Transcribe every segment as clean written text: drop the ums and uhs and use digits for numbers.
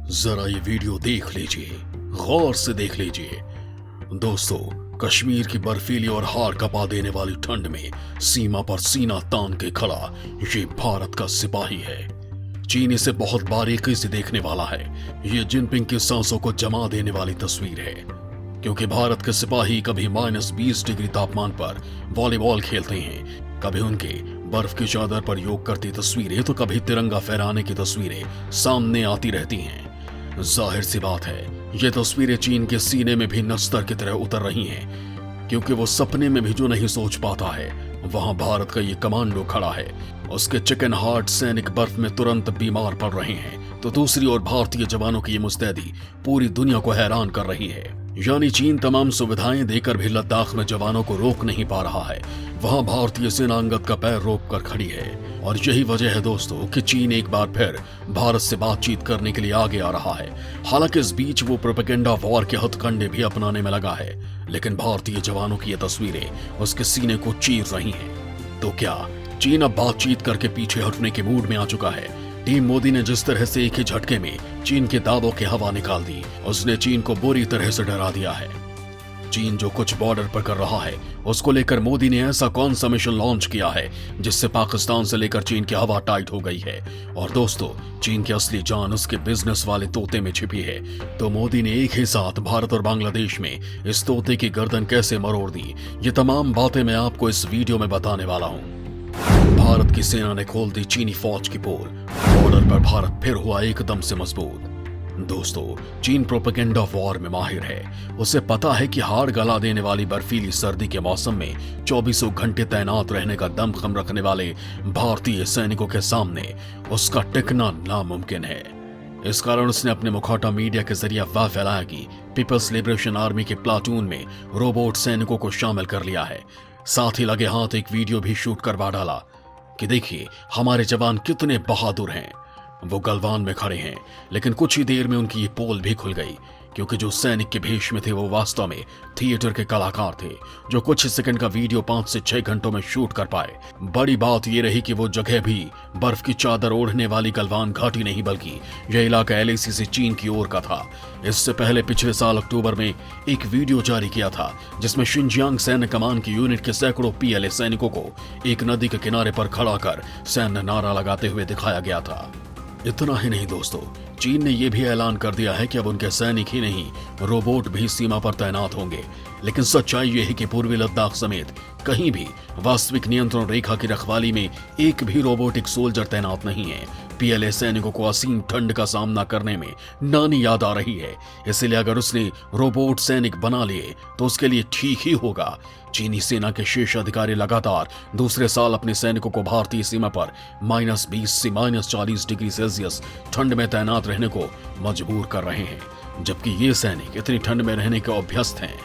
जरा ये वीडियो देख लीजिए, गौर से देख लीजिए। दोस्तों, कश्मीर की बर्फीली और हाड़ कपा देने वाली ठंड में सीमा पर सीना तान के खड़ा ये भारत का सिपाही है। चीन इसे बहुत बारीकी से देखने वाला है। ये जिनपिंग की सांसों को जमा देने वाली तस्वीर है, क्योंकि भारत के सिपाही कभी -20 डिग्री तापमान पर वॉलीबॉल खेलते हैं, कभी उनके बर्फ की चादर पर योग करती तस्वीरें, तो कभी तिरंगा फहराने की तस्वीरें सामने आती रहती हैं। जाहिर सी बात है, ये तस्वीरें चीन के सीने में भी नस्तर की तरह उतर रही हैं, क्योंकि वो सपने में भी जो नहीं सोच पाता है, वहां भारत का ये कमांडो खड़ा है। उसके चिकन हार्ट सैनिक बर्फ में तुरंत बीमार पड़ रहे हैं, तो दूसरी ओर भारतीय जवानों की ये मुस्तैदी पूरी दुनिया को हैरान कर रही है। यानी चीन तमाम सुविधाएं देकर भी लद्दाख में जवानों को रोक नहीं पा रहा है, वहां भारतीय सेना अंगद का पैर रोक कर खड़ी है। और यही वजह है दोस्तों कि चीन एक बार फिर भारत से बातचीत करने के लिए आगे आ रहा है। हालांकि इस बीच वो प्रोपेगेंडा वॉर के हथकंडे भी अपनाने में लगा है, लेकिन भारतीय जवानों की ये तस्वीरें उसके सीने को चीर रही हैं। तो क्या चीन अब बातचीत करके पीछे हटने के मूड में आ चुका है? टीम मोदी ने जिस तरह से एक ही झटके में चीन के दावों की हवा निकाल दी, उसने चीन को बुरी तरह से डरा दिया है। चीन जो कुछ बॉर्डर पर कर रहा है, उसको लेकर मोदी ने ऐसा कौन सा मिशन लॉन्च किया है जिससे पाकिस्तान से लेकर चीन की हवा टाइट हो गई है। और दोस्तों, चीन की असली जान उसके बिजनेस वाले तोते में छिपी है। तो मोदी ने एक ही साथ भारत और बांग्लादेश में इस तोते की गर्दन कैसे मरोड़ दी, ये तमाम बातें मैं आपको इस वीडियो में बताने वाला हूँ। भारत की सेना ने खोल दी चीनी फौज की पोल, बॉर्डर पर भारत फिर हुआ एकदम से मजबूत। दोस्तों, चीन प्रोपेगेंडा वॉर में माहिर है। उसे पता है कि हाड़ गला देने वाली बर्फीली सर्दी के मौसम में 24 घंटे तैनात रहने का दमखम रखने वाले भारतीय सैनिकों के सामने उसका टिकना नामुमकिन है। इस कारण उसने अपने मुखौटा मीडिया के जरिए अफवाह फैलाया कि पीपल्स लिबरेशन आर्मी के प्लाटून में रोबोट सैनिकों को शामिल कर लिया है। साथ ही लगे हाथ एक वीडियो भी शूट करवा डाला कि देखिए हमारे जवान कितने बहादुर हैं। वो गलवान में खड़े हैं, लेकिन कुछ ही देर में उनकी ये पोल भी खुल गई, क्योंकि जो सैनिक के भेष में थे वो वास्तव में थिएटर के कलाकार थे, जो कुछ सेकंड का वीडियो 5 से 6 घंटों में शूट कर पाए। बड़ी बात ये रही कि वो जगह भी बर्फ की चादर ओढ़ने वाली गलवान घाटी नहीं, बल्कि यह इलाका LAC से चीन की ओर का था। इससे पहले पिछले साल अक्टूबर में एक वीडियो जारी किया था, जिसमें शिनजियांग सैन्य कमान की यूनिट के सैकड़ों PLA सैनिकों को एक नदी के किनारे पर खड़ा कर सैन्य नारा लगाते हुए दिखाया गया था। इतना ही नहीं दोस्तों, चीन ने यह भी ऐलान कर दिया है कि अब उनके सैनिक ही नहीं, रोबोट भी सीमा पर तैनात होंगे। लेकिन सच्चाई यह है कि पूर्वी लद्दाख समेत कहीं भी वास्तविक नियंत्रण रेखा की रखवाली में एक भी रोबोटिक सोल्जर तैनात नहीं है। PLA सैनिकों को असीम ठंड का सामना करने में नानी याद आ रही है, इसलिए अगर उसने रोबोट सैनिक बना लिए तो उसके लिए ठीक ही होगा। चीनी सेना के शीर्ष अधिकारी लगातार दूसरे साल अपने सैनिकों को भारतीय सीमा पर -20 से -40 डिग्री सेल्सियस ठंड में तैनात रहने को मजबूर कर रहे हैं, जबकि ये सैनिक इतनी ठंड में रहने के अभ्यस्त हैं।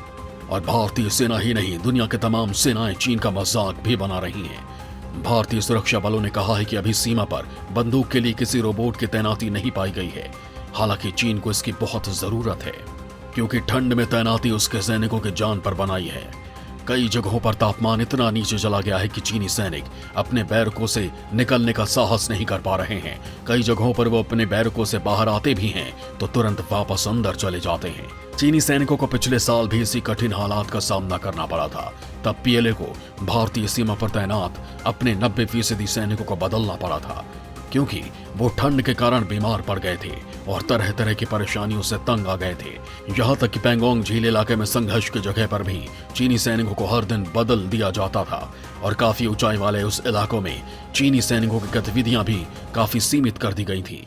और भारतीय सेना ही नहीं, दुनिया के तमाम सेनाएं चीन का मजाक भी बना रही हैं। भारतीय सुरक्षा बलों ने कहा है कि अभी सीमा पर बंदूक के लिए किसी रोबोट की तैनाती नहीं पाई गई है। हालांकि चीन को इसकी बहुत जरूरत है, क्योंकि ठंड में तैनाती उसके सैनिकों की जान पर बनाई है। कई जगहों पर तापमान इतना नीचे चला गया है कि चीनी सैनिक अपने बैरकों से निकलने का साहस नहीं कर पा रहे हैं। कई जगहों पर वो अपने बैरकों से बाहर आते भी हैं तो तुरंत वापस अंदर चले जाते हैं। चीनी सैनिकों को पिछले साल भी इसी कठिन हालात का सामना करना पड़ा था। तब PLA को भारतीय सीमा पर तैनात अपने 90% सैनिकों को बदलना पड़ा था, क्योंकि वो ठंड के कारण बीमार पड़ गए थे और तरह तरह की परेशानियों से तंग आ गए थे। यहाँ तक कि पैंगोंग झील इलाके में संघर्ष की जगह पर भी चीनी सैनिकों को हर दिन बदल दिया जाता था, और काफी ऊंचाई वाले उस इलाकों में चीनी सैनिकों की गतिविधियां भी काफी सीमित कर दी गई थी।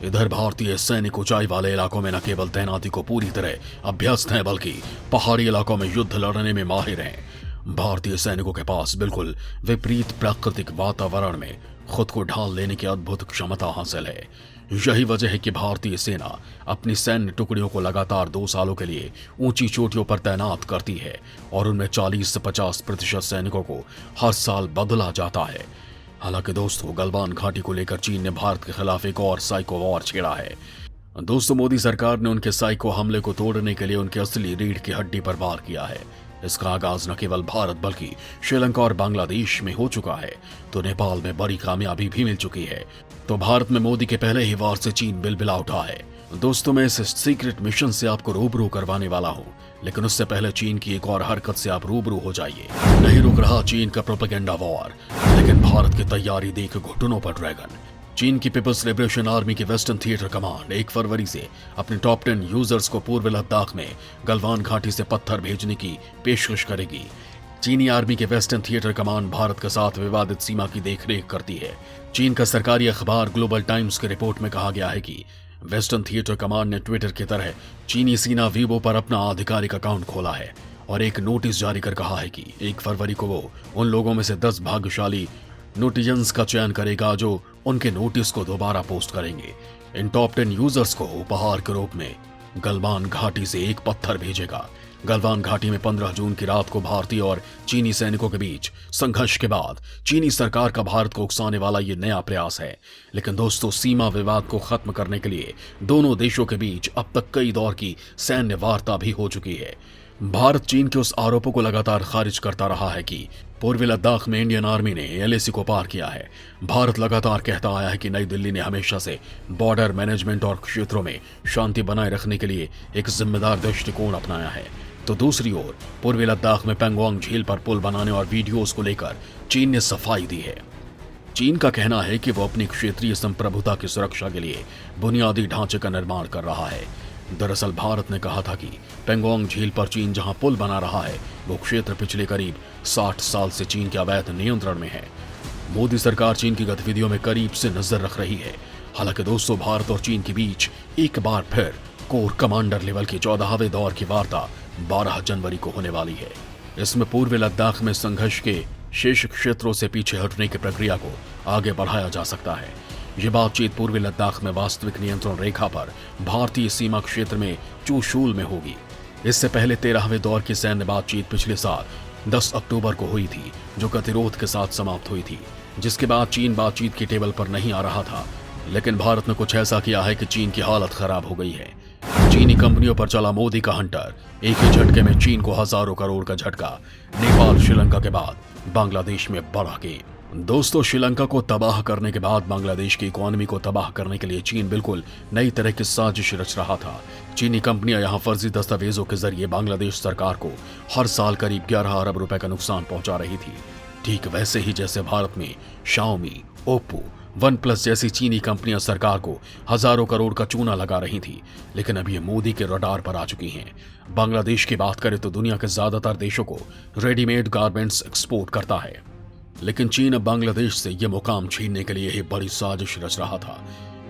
इधर भारतीय सैनिक ऊंचाई वाले इलाकों में न केवल तैनाती को पूरी तरह अभ्यस्त हैं, बल्कि पहाड़ी इलाकों में युद्ध लड़ने में माहिर हैं। भारतीय सैनिकों के पास बिल्कुल विपरीत प्राकृतिक वातावरण में खुद को ढाल लेने की अद्भुत क्षमता हासिल है। यही वजह है कि भारतीय सेना अपनी सैन्य टुकड़ियों को लगातार 2 सालों के लिए ऊंची चोटियों पर तैनात करती है, और उनमें 40 से 50% सैनिकों को हर साल बदला जाता है। हालांकि दोस्तों, गलवान घाटी को लेकर चीन ने भारत के खिलाफ एक और साइको वॉर छेड़ा है। दोस्तों, मोदी सरकार ने उनके साइको हमले को तोड़ने के लिए उनके असली रीढ़ की हड्डी पर वार किया है। इसका आगाज न केवल भारत बल्कि श्रीलंका और बांग्लादेश में हो चुका है, तो नेपाल में बड़ी कामयाबी भी मिल चुकी है। तो भारत में मोदी के पहले ही वार से चीन बिलबिला उठा है। दोस्तों, मैं इस सीक्रेट मिशन से आपको रूबरू करवाने वाला हूं, लेकिन उससे पहले चीन की एक और हरकत से आप रूबरू हो जाइए। नहीं रुक रहा चीन का प्रोपेगेंडा वॉर, लेकिन भारत की तैयारी देख घुटनों पर ड्रैगन। चीन की पीपल्स लिबरेशन आर्मी की वेस्टर्न थिएटर कमांड 1 फरवरी से अपने टॉप 10 यूजर्स को पूर्व लद्दाख में गलवान घाटी से पत्थर भेजने की पेशकश करेगी। चीनी आर्मी के वेस्टर्न थिएटर कमांड भारत के साथ विवादित सीमा की देखरेख करती है। चीन का सरकारी अखबार ग्लोबल टाइम्स की रिपोर्ट में कहा गया है कि वेस्टर्न थिएटर कमांड ने ट्विटर की तरह चीनी सीना वीबो पर अपना आधिकारिक अकाउंट खोला है और एक नोटिस जारी कर कहा है कि 1 फरवरी को वो उन लोगों में से 10 भाग्यशाली नोटिजन्स का चयन करेगा जो उनके नोटिस को दोबारा पोस्ट करेंगे। इन टॉप 10 यूजर्स को उपहार के रूप में गलवान घाटी से एक पत्थर भेजेगा। गलवान घाटी में 15 जून की रात को भारतीय और चीनी सैनिकों के बीच संघर्ष के बाद चीनी सरकार का भारत को उकसाने वाला ये नया प्रयास है। लेकिन दोस्तों, सीमा विवाद को खत्म करने के लिए दोनों देशों के बीच अब तक कई दौर की सैन्य वार्ता भी हो चुकी है। भारत चीन के उस आरोपों को लगातार खारिज करता रहा है कि पूर्वी लद्दाख में इंडियन आर्मी ने एलएसी को पार किया है। भारत लगातार कहता आया है कि नई दिल्ली ने हमेशा से बॉर्डर मैनेजमेंट और क्षेत्रों में शांति बनाए रखने के लिए एक जिम्मेदार दृष्टिकोण अपनाया है। तो दूसरी ओर पूर्वी लद्दाख में पेंगोंग झील पर पुल बनाने और वीडियोस को लेकर चीन ने सफाई दी है। चीन का कहना है कि वो अपनी क्षेत्रीय संप्रभुता की सुरक्षा के लिए बुनियादी ढांचे का निर्माण कर रहा है। दरअसल भारत ने कहा था कि पेंगोंग झील पर चीन जहां पुल बना रहा है, वो क्षेत्र पिछले करीब 60 साल से चीन के अवैध नियंत्रण में है। मोदी सरकार चीन की गतिविधियों में करीब से नजर रख रही है। हालांकि दोस्तों, भारत और चीन के बीच एक बार फिर कोर कमांडर लेवल की 14वें दौर की वार्ता 12 जनवरी को होने वाली है। इसमें पूर्वी लद्दाख में संघर्ष के शेष क्षेत्रों से पीछे हटने की प्रक्रिया को आगे बढ़ाया जा सकता है। ये बातचीत पूर्वी लद्दाख में वास्तविक नियंत्रण रेखा पर भारतीय सीमा क्षेत्र में चूशूल में होगी। इससे पहले 13वें दौर की सैन्य बातचीत पिछले साल 10 अक्टूबर को हुई थी, जो गतिरोध के साथ समाप्त हुई थी, जिसके बाद चीन बातचीत की टेबल पर नहीं आ रहा था। लेकिन भारत ने कुछ ऐसा किया है कि चीन की हालत खराब हो गई है। चीनी कंपनियों पर चला मोदी का हंटर। एक ही झटके में चीन को हजारों करोड़ का झटका। नेपाल श्रीलंका के बाद बांग्लादेश में बड़ा गेम। दोस्तों, श्रीलंका को तबाह करने के बाद बांग्लादेश की इकोनॉमी को तबाह करने के लिए चीन बिल्कुल नई तरह की साजिश रच रहा था। चीनी कंपनियां यहां फर्जी दस्तावेजों के जरिए बांग्लादेश सरकार को हर साल करीब 11 अरब रुपए का नुकसान पहुंचा रही थी। ठीक वैसे ही जैसे भारत में शाओमी, ओप्पो, वन प्लस जैसी चीनी कंपनियां सरकार को हजारों करोड़ का चूना लगा रही थी। लेकिन अब ये मोदी के रडार पर आ चुकी हैं। बांग्लादेश की बात करें तो दुनिया के ज्यादातर देशों को रेडीमेड गारमेंट्स एक्सपोर्ट करता है, लेकिन चीन अब बांग्लादेश से यह मुकाम छीनने के लिए ही बड़ी साजिश रच रहा था।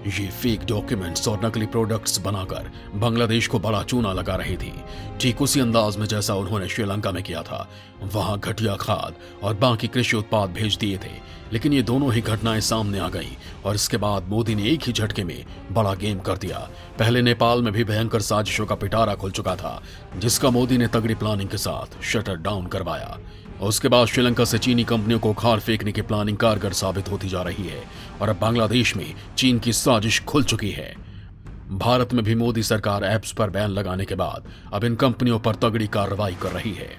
ये फेक डॉक्यूमेंट्स और नकली प्रोडक्ट्स बनाकर बांग्लादेश को बड़ा चूना लगा रही थी, ठीक उसी अंदाज में जैसा उन्होंने श्रीलंका में किया था। वहां घटिया खाद और बाकी कृषि उत्पाद भेज दिए थे। लेकिन ये दोनों ही घटनाएं सामने आ गई और इसके बाद मोदी ने एक ही झटके में बड़ा गेम कर दिया। पहले नेपाल में भी भयंकर साजिशों का पिटारा खुल चुका था, जिसका मोदी ने तगड़ी प्लानिंग के साथ शटर डाउन करवाया। उसके बाद श्रीलंका से चीनी कंपनियों को उखाड़ फेंकने की प्लानिंग कारगर साबित होती जा रही है और अब बांग्लादेश में चीन की साजिश खुल चुकी है। भारत में भी मोदी सरकार ऐप्स पर बैन लगाने के बाद अब इन कंपनियों पर तगड़ी कार्रवाई कर रही है।